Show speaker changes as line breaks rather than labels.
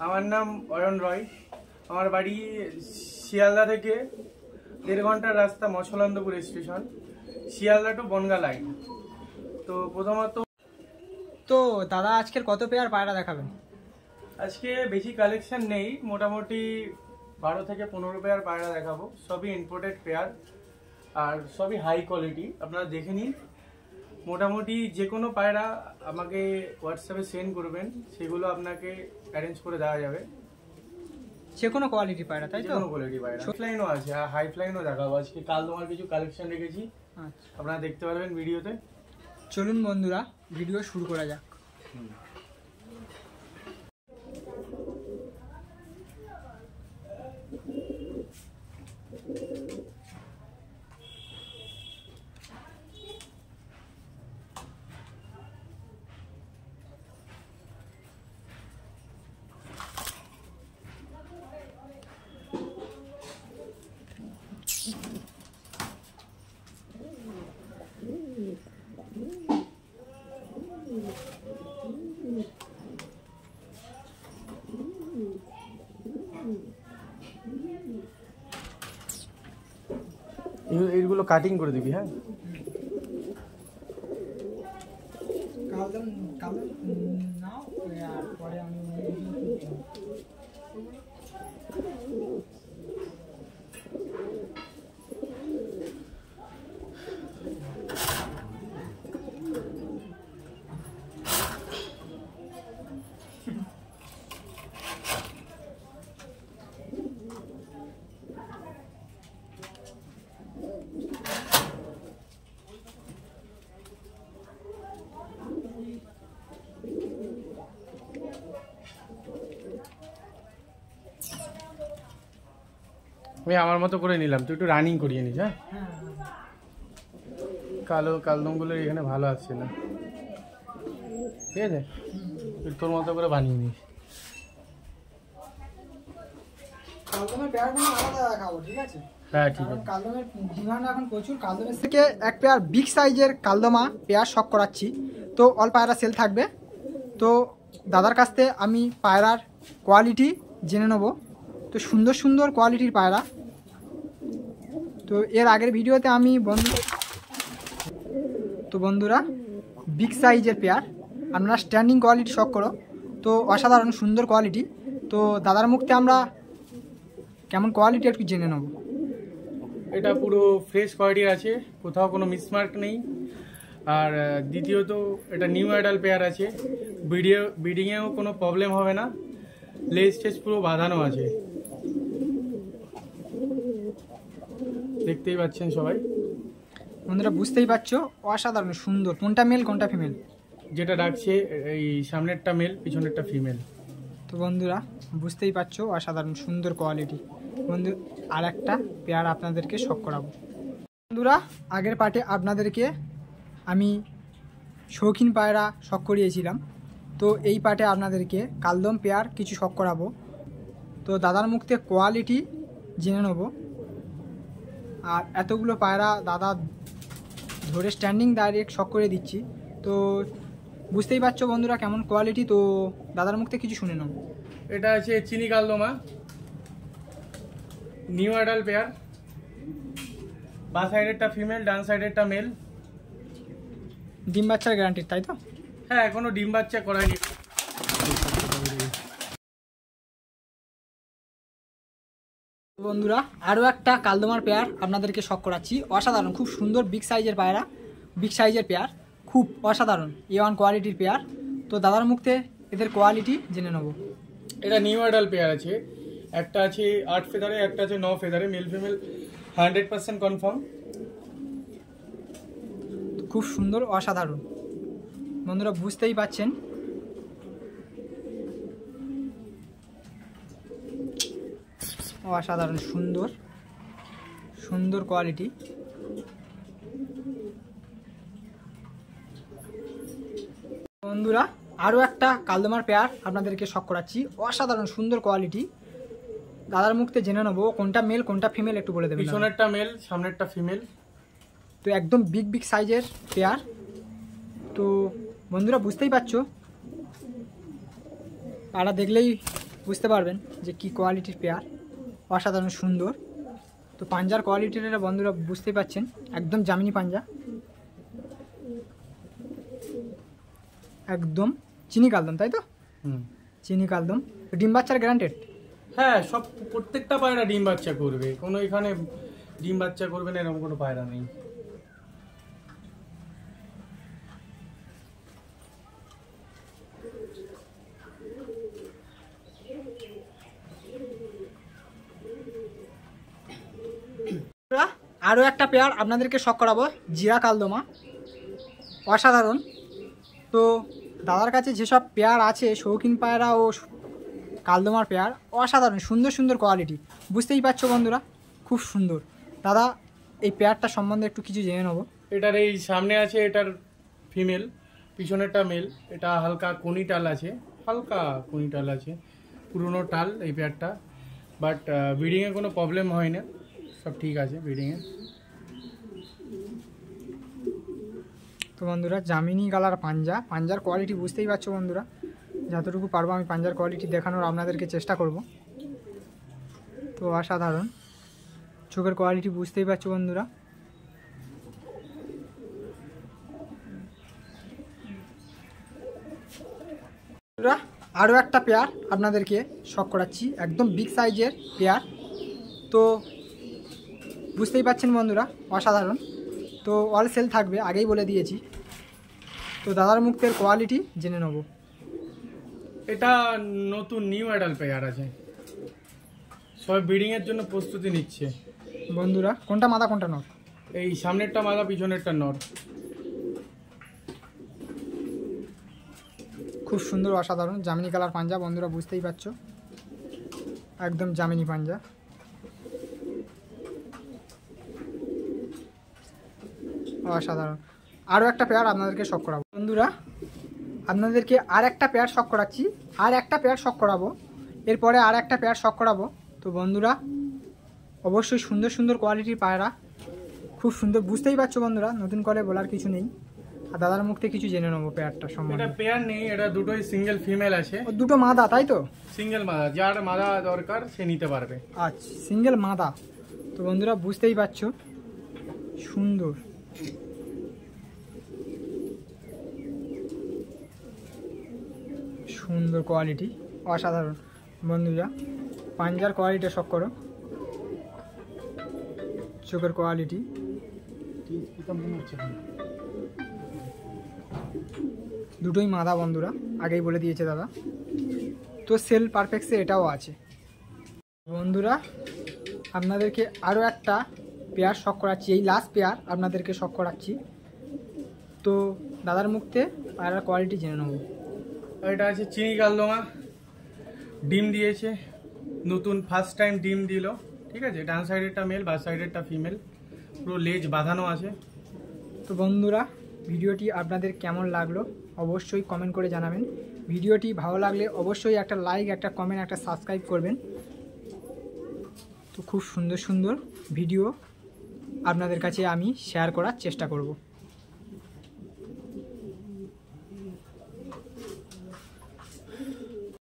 আমার নাম অয়ন রয়। আমার বাড়ি শিয়ালদা থেকে 1.5 ঘন্টার রাস্তা, Machhlandapur station, Sealdah to Bongaon line. তো প্রথমত
তো দাদা আজকের কত পেয়ার পায়রা দেখাবেন?
আজকে বেশি কালেকশন নেই, মোটামুটি 12 থেকে 15 পেয়ার পায়রা দেখাবো। সবই ইম্পোর্টেড পেয়ার আর সবই হাই কোয়ালিটি, আপনারা দেখে নিন। মোটামুটি যে কোনো পায়রা আমাকে হোয়াটসঅ্যাপে সেন্ড করবেন, সেগুলো আপনাকে অ্যারেঞ্জ করে দেওয়া যাবে।
যে কোনো কোয়ালিটি পায়রা, তাই
যে
তো?
কোনো কোয়ালিটি পায়রা, ফ্লাইনও আছে আর হাই ফ্লাইনও দেখাবো। আজকে কাল তোমার কিছু কালেকশন রেখেছি,
আচ্ছা,
আপনারা দেখতে পারবেন ভিডিওতে।
চলুন বন্ধুরা, ভিডিও শুরু করা যাক।
এইগুলো কাটিং করে দিবি, হ্যাঁ। আমি আমার মতো করে নিলাম, তুই একটু রানিং করিয়ে নিস। হ্যাঁ, কালো কালদমগুলো এখানে ভালো আসছে না, ঠিক আছে? তুই তোর মতো করে বানিয়ে নিস। হ্যাঁ, ঠিক আছে।
কালদমের ডিমান্ড এখন প্রচুর। কালদমের থেকে এক পেয়ার বিগ সাইজের কালদমা পেয়ার শক করাচ্ছি, তো অল পায়রা সেল থাকবে। তো দাদার কাছ থেকে আমি পায়রার কোয়ালিটি জেনে নেব। তো সুন্দর সুন্দর কোয়ালিটির পায়রা। তো এর আগের ভিডিওতে আমি বন্ধুরা বিগ সাইজের পেয়ার, আপনারা স্ট্যান্ডিং কোয়ালিটি শক করো, তো অসাধারণ সুন্দর কোয়ালিটি। তো দাদার মুখতে আমরা কেমন কোয়ালিটি একটু জেনে নেব।
এটা পুরো ফ্রেশ কোয়ালিটির আছে, কোথাও কোনো মিসমার্ক নেই। আর দ্বিতীয়ত এটা নিউ অ্যাডাল পেয়ার আছে, ব্রিডিংয়েও কোনো প্রবলেম হবে না। লেজ টেজ পুরো বাঁধানো আছে, দেখতেই পাচ্ছেন সবাই।
বন্ধুরা বুঝতেই পারছো, অসাধারণ সুন্দর। কোনটা মেল কোনটা ফিমেল?
যেটা ডাকছে এই সামনেরটা মেল, পিছনেরটা ফিমেল।
তো বন্ধুরা বুঝতেই পারছো, অসাধারণ সুন্দর কোয়ালিটি। বন্ধু আর একটা পেয়ার আপনাদেরকে শক করাবো। বন্ধুরা আগের পার্টে আপনাদেরকে আমি শৌখিন পায়রা শক করিয়েছিলাম, তো এই পার্টে আপনাদেরকে কালদম পেয়ার কিছু শক করাবো। তো দাদার মুখ থেকে কোয়ালিটি জেনে নেব। আর এতগুলো পায়রা দাদা ধরে স্ট্যান্ডিং ডাইরেক্ট শক করে দিচ্ছি, তো বুঝতেই পারছো বন্ধুরা কেমন কোয়ালিটি। তো দাদার মুখ থেকে কিছু শুনে নাও।
এটা আছে চিনি কালদমা, নিউ অ্যাডাল পেয়ার। বাঁ সাইডেরটা ফিমেল, ডান সাইডেরটা মেল।
ডিম বাচ্চার গ্যারান্টির, তাই তো?
হ্যাঁ, এখনো ডিম বাচ্চা করায়নি।
বন্ধুরা আরও একটা কালদমার পেয়ার আপনাদেরকে শক করাচ্ছি। অসাধারণ খুব সুন্দর বিগ সাইজের পায়রা, বিগ সাইজের পেয়ার, খুব অসাধারণ A1 কোয়ালিটির পেয়ার। তো দাদার মুখতে এদের কোয়ালিটি জেনে নেব।
এটা নিউ অ্যাডাল পেয়ার আছে, একটা আছে 8 ফেদারে, একটা আছে 9 ফেদারে। Male female 100% confirm.
খুব সুন্দর অসাধারণ, বন্ধুরা বুঝতেই পাচ্ছেন। অসাধারণ সুন্দর সুন্দর কোয়ালিটি। বন্ধুরা আরও একটা কালদমার পেয়ার আপনাদেরকে শক করাচ্ছি। অসাধারণ সুন্দর কোয়ালিটি। দাদার মুখতে জেনে নেবো কোনটা মেল কোনটা ফিমেল, একটু বলে দেবেন।
পিছনেরটা মেল, সামনেরটা ফিমেল।
তো একদম বিগ বিগ সাইজের পেয়ার। তো বন্ধুরা বুঝতেই পারছো, পায়রা দেখলেই বুঝতে পারবেন যে কি কোয়ালিটির পেয়ার, অসাধারণ সুন্দর। তো পাঞ্জার কোয়ালিটিটা বন্ধুরা বুঝতেই পাচ্ছেন, একদম জামিনি পাঞ্জা, একদম চিনি কালদম, তাই তো? চিনি কালদম। ডিম বাচ্চার গ্যারান্টেড?
হ্যাঁ, সব প্রত্যেকটা পায়রা ডিম বাচ্চা করবে, কোনো এখানে ডিম বাচ্চা করবে না এরকম কোনো পায়রা নেই।
আরও একটা পেয়ার আপনাদেরকে শখ করাবো, জিরা কালদমা, অসাধারণ। তো দাদার কাছে যেসব পেয়ার আছে, শৌখিন পায়রা ও কালদমার পেয়ার, অসাধারণ সুন্দর সুন্দর কোয়ালিটি, বুঝতেই পারছো বন্ধুরা, খুব সুন্দর। দাদা এই পেয়ারটা সম্বন্ধে একটু কিছু জেনে নেবো।
এটার এই সামনে আছে এটার ফিমেল, পিছনেরটা মেল। এটা হালকা কোনি টাল আছে, হালকা কোনি টাল আছে, পুরনো টাল এই পেয়ারটা, বাট ব্রিডিংয়ে কোনো প্রবলেম হয় না, সব ঠিক আছে ব্রিডিংয়ে।
তো বন্ধুরা জামিনি কালার পাঞ্জা, পাঞ্জার কোয়ালিটি বুঝতেই পারছো বন্ধুরা, যতটুকু পারবো আমি পাঞ্জার কোয়ালিটি দেখানোর আপনাদেরকে চেষ্টা করব। তো অসাধারণ চোখের কোয়ালিটি বুঝতেই পারছো বন্ধুরা। আরও একটা পেয়ার আপনাদেরকে শখ করাচ্ছি, একদম বিগ সাইজের পেয়ার। তো বুঝতেই পাচ্ছেন বন্ধুরা, অসাধারণ। তো অল সেল থাকবে, আগেই বলে দিয়েছি। তো দাদার মুখের কোয়ালিটি জেনে নেব।
এটা নতুন নিউ অ্যাডাল পেয়ার আছে, সব ব্রিডিংয়ের জন্য প্রস্তুতি নিচ্ছে
বন্ধুরা। কোনটা মাদা কোনটা নর?
এই সামনেরটা মাদা, পিছনেরটা নর।
খুব সুন্দর অসাধারণ জামিনি কালার পাঞ্জা বন্ধুরা, বুঝতেই পারছো, একদম জামিনি পাঞ্জা, অসাধারণ। আরও একটা পেয়ার আপনাদেরকে শখ করাবো বন্ধুরা, আপনাদেরকে আর একটা পেয়ার শখ করাচ্ছি, আর একটা পেয়ার শখ করাবো, এরপরে আর একটা পেয়ার শখ করাবো। তো বন্ধুরা অবশ্যই সুন্দর সুন্দর কোয়ালিটির পায়রা, খুব সুন্দর, বুঝতেই পারছো বন্ধুরা, নতুন করে বলার কিছু নেই। আর দাদার মুখ থেকে কিছু জেনে নেবো পেয়ারটা সম্বন্ধে।
এটা পেয়ার নেই, এটা দুটোই সিঙ্গেল ফিমেল আছে।
ও দুটো মাদা, তাই তো?
সিঙ্গেল মাদা, যার মাদা দরকার সে নিতে পারবে।
আচ্ছা, সিঙ্গেল মাদা। তো বন্ধুরা বুঝতেই পারছো, সুন্দর, সুন্দর কোয়ালিটি, অসাধারণ বন্ধুরা। পাঞ্জার কোয়ালিটি শখ করো, চোখের কোয়ালিটি, দুটোই মাদা বন্ধুরা, আগেই বলে দিয়েছে দাদা। তো সেল পারফেক্টসে এটাও আছে বন্ধুরা। আপনাদেরকে আরও একটা পেয়ার শখ করাচ্ছি, এই লাস্ট পেয়ার আপনাদেরকে শখ করাচ্ছি। তো দাদার মুখতে পায়রার কোয়ালিটি জেনে নেব।
এটা আছে চিনি কালদমা, ডিম দিয়েছে, নতুন ফার্স্ট টাইম ডিম দিল, ঠিক আছে। ডান সাইডেরটা মেল, বাঁ সাইডেরটা ফিমেল, পুরো লেজ বাঁধানো আছে।
তো বন্ধুরা ভিডিওটি আপনাদের কেমন লাগলো অবশ্যই কমেন্ট করে জানাবেন। ভিডিওটি ভালো লাগলে অবশ্যই একটা লাইক, একটা কমেন্ট, একটা সাবস্ক্রাইব করবেন। তো খুব সুন্দর সুন্দর ভিডিও আপনাদের কাছে আমি শেয়ার করার চেষ্টা করব।